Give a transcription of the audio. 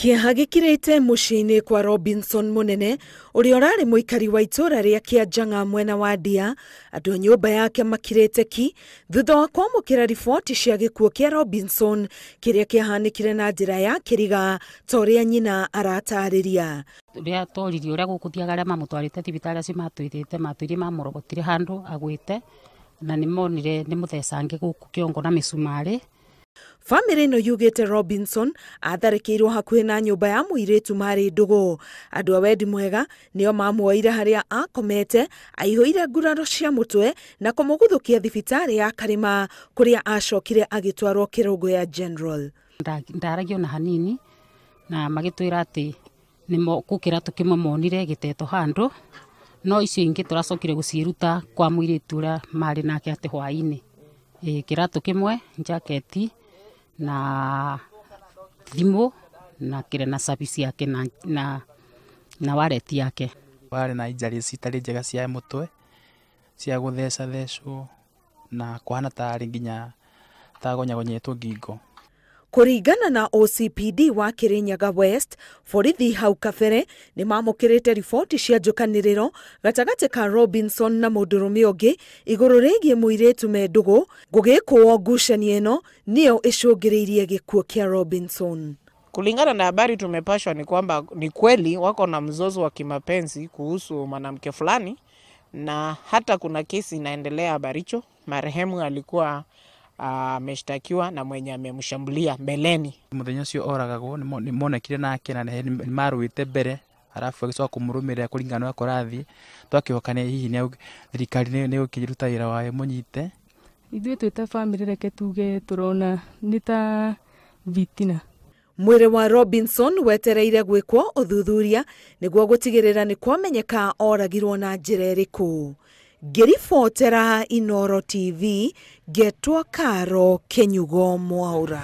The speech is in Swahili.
Kiahagikirite muciini kwa Robinson Munene uria urari muikari wa itura ria Kianjang'a mwena wa Ndia. Andu nyumba yake makirite ki thutha wa kwamukira riboti cia gikuo kia Robinson kiria kiahanikire na njira ya kiriga toria nyina aratariria. Ria toriri uria gukuthiaga aria mamutwarite thibitari acio matwirite mamurogotire handu agwite na nimonire ni muthecange guku kiongo na micumari. Bamiri no yugite Robinson atharikiirwo hakuhi na nyumba ya muiritu mari ndugu. Andu a wendi mwega nio mamuoire haria akomete aihuire nguraro cia mutwe na kumuguthukia thibitari ya Karima kuria acokire agitwarwo kirungu ya General. Ndaragio na hanini na magitwira ati nimo kukira tukimonire giteto handu no icio ingi turacokire guciruta kwa muiritu uria mari nake ati hwaini kiratu kimwe jaketi na thimu na kire na service yake na wallet yake. Wale na injari citari njega cia mutwe cia gutheca thecwo na kuhana tari nginya tagonyagonyetwo ngingo. Kuringana na OCPD wa Kirinyaga West, borithi hau kabere ni mamukirite riboti cia njukaniriro gatagati ka Robinson na Mundurume ungi iguru rigie muiritu mendugu gugikwo ngucanio-ino nio icungiriirie gikuo kia Robinson. Kulingana na habari tumepashwa ni kwamba ni kweli wako na mzozo wa kimapenzi kuhusu mwanamke fulani, na hata kuna kesi inaendelea Baricho. Marehemu alikuwa ameshtakiwa na mwenye amemshambulia mbeleni. Muthenya ucio oragagwo ni monekire nake na ni maruite mbere arafu agicoka kumurumira kuringana na korathi twakihokane hihi ni thirikari ni ukiruta wira wayo munyite. Ithuĩ twita family reke tuge turona nita vitina. Mwire wa Robinson wetereire gwikwo uthuthuria niguo gutigirira ni kwamenyeka oragirwo na njira iriku. Ngiribotera Inooro TV, Getwa Karo Kenyugo Mwaura.